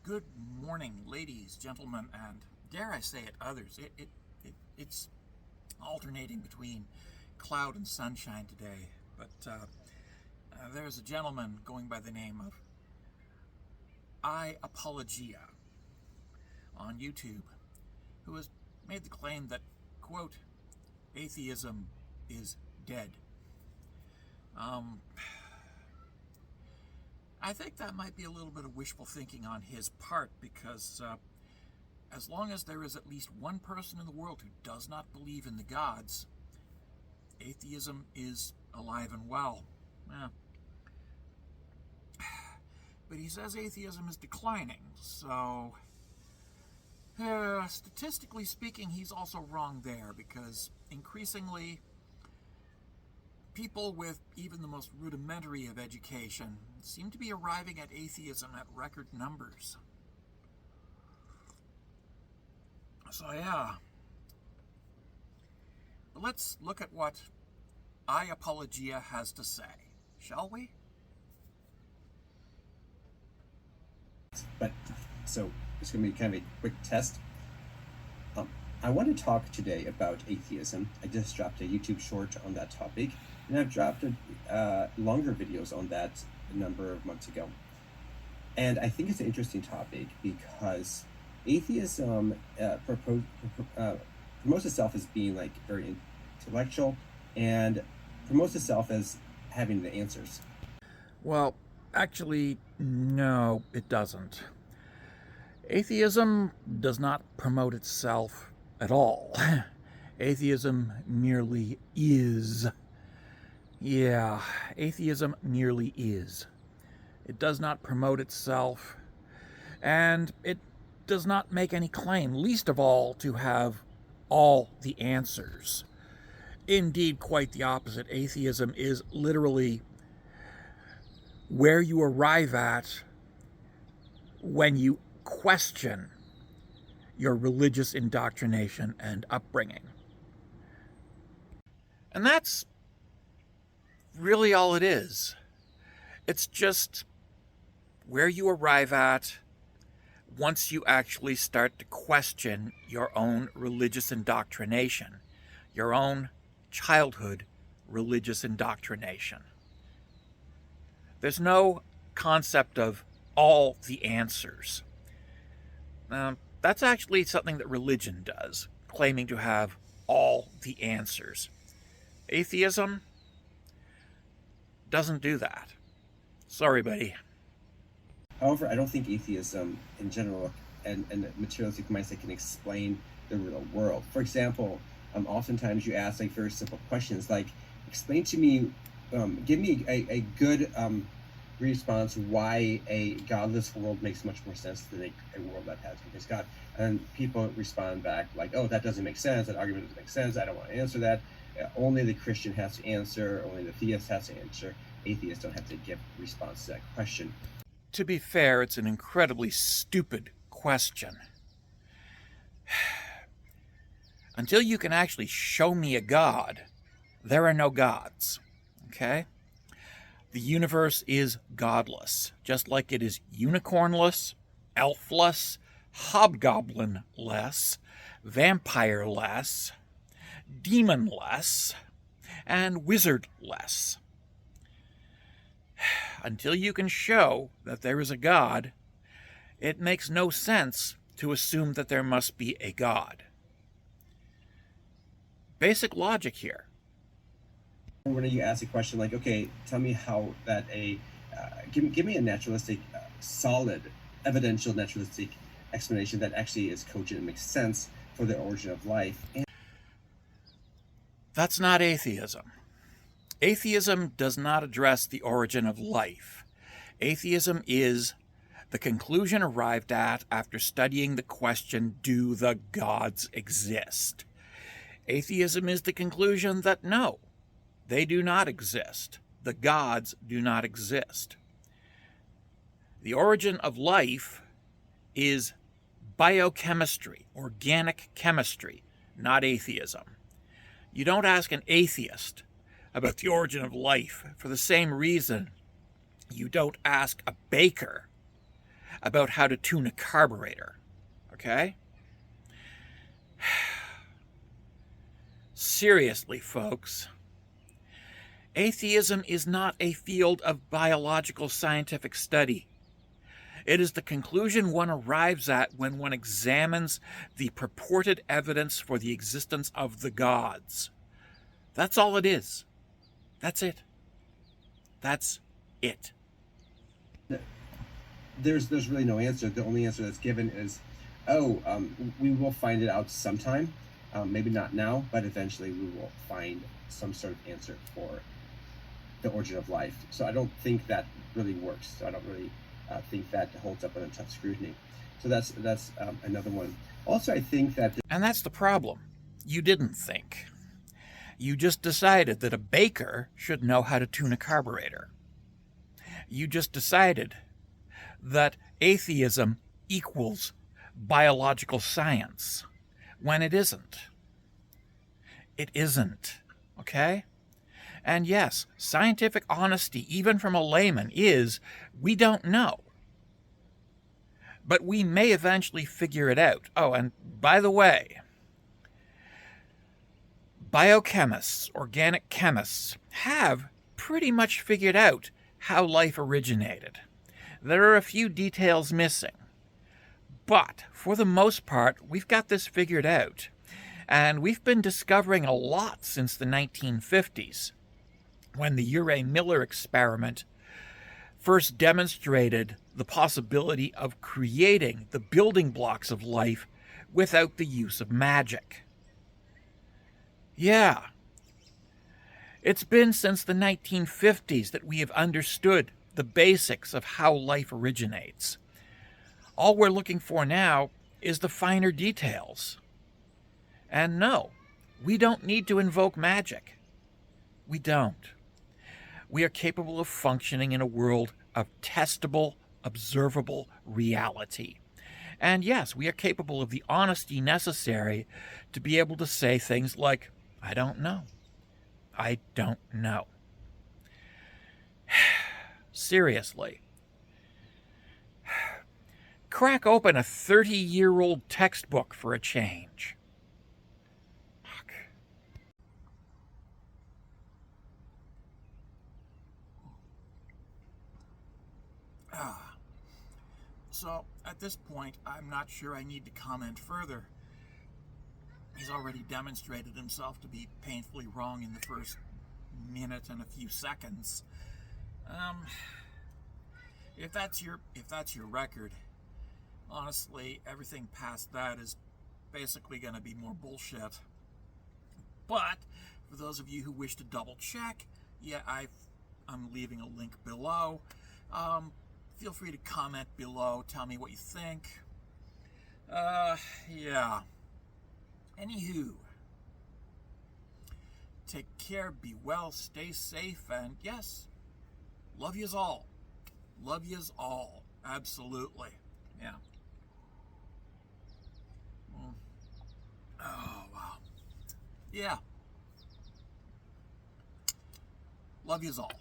Good morning, ladies, gentlemen, and dare I say it, others. It's alternating between cloud and sunshine today, but there's a gentleman going by the name of iApologia on YouTube who has made the claim that, quote, atheism is dead. I think that might be a little bit of wishful thinking on his part, because as long as there is at least one person in the world who does not believe in the gods, atheism is alive and well. But he says atheism is declining, so statistically speaking, he's also wrong there, because increasingly people with even the most rudimentary of education seem to be arriving at atheism at record numbers. So but let's look at what iApologia has to say, shall we? But so it's going to be kind of a quick test. I want to talk today about atheism. I just dropped a YouTube short on that topic, and I've dropped longer videos on that a number of months ago. And I think it's an interesting topic because atheism promotes itself as being like very intellectual and promotes itself as having the answers. Well, actually, no, it doesn't. Atheism does not promote itself at all. Atheism merely is. Yeah, atheism merely is. It does not promote itself, and it does not make any claim, least of all to have all the answers. Indeed, quite the opposite. Atheism is literally where you arrive at when you question your religious indoctrination and upbringing. And that's really all it is. It's just where you arrive at once you actually start to question your own religious indoctrination, your own childhood religious indoctrination. There's no concept of all the answers. That's actually something that religion does, claiming to have all the answers. Atheism doesn't do that. Sorry, buddy. However, I don't think atheism in general and the materialistic mindset can explain the real world. For example, oftentimes you ask like very simple questions like, explain to me, give me a good response why a godless world makes much more sense than a world that has against God. And people respond back like, oh, that doesn't make sense, that argument doesn't make sense, I don't want to answer that. Only the Christian has to answer, only the theist has to answer. Atheists don't have to give a response to that question. To be fair, it's an incredibly stupid question. Until you can actually show me a god, there are no gods, okay? The universe is godless, just like it is unicornless, elfless, hobgoblinless, vampireless, demonless, and wizardless. Until you can show that there is a god, it makes no sense to assume that there must be a god. Basic logic here. When you ask a question like, okay, tell me how that give me a naturalistic, solid, evidential naturalistic explanation that actually is cogent and makes sense for the origin of life. That's not atheism. Atheism does not address the origin of life. Atheism is the conclusion arrived at after studying the question, do the gods exist? Atheism is the conclusion that no, they do not exist. The gods do not exist. The origin of life is biochemistry, organic chemistry, not atheism. You don't ask an atheist about the origin of life for the same reason you don't ask a baker about how to tune a carburetor. Okay? Seriously, folks. Atheism is not a field of biological scientific study. It is the conclusion one arrives at when one examines the purported evidence for the existence of the gods. That's all it is. That's it. That's it. There's really no answer. The only answer that's given is, we will find it out sometime. Maybe not now, but eventually we will find some sort of answer for the origin of life. So I don't think that really works. So I don't really think that holds up under tough scrutiny. So that's another one. Also, I think that... And that's the problem. You didn't think. You just decided that a baker should know how to tune a carburetor. You just decided that atheism equals biological science, when it isn't. It isn't, okay? And yes, scientific honesty, even from a layman, is we don't know. But we may eventually figure it out. Oh, and by the way, biochemists, organic chemists, have pretty much figured out how life originated. There are a few details missing. But for the most part, we've got this figured out. And we've been discovering a lot since the 1950s, when the Urey-Miller experiment first demonstrated the possibility of creating the building blocks of life without the use of magic. Yeah. It's been since the 1950s that we have understood the basics of how life originates. All we're looking for now is the finer details. And no, we don't need to invoke magic. We don't. We are capable of functioning in a world of testable, observable reality. And yes, we are capable of the honesty necessary to be able to say things like, I don't know. I don't know. Seriously. Crack open a 30-year-old textbook for a change. Fuck. So, at this point, I'm not sure I need to comment further. He's already demonstrated himself to be painfully wrong in the first minute and a few seconds. If that's your record, honestly, everything past that is basically going to be more bullshit. But for those of you who wish to double check, yeah, I'm leaving a link below. Feel free to comment below, tell me what you think. Yeah. Anywho, take care, be well, stay safe, and yes, love yous all. Love yous all. Absolutely. Yeah. Oh, wow. Yeah. Love yous all.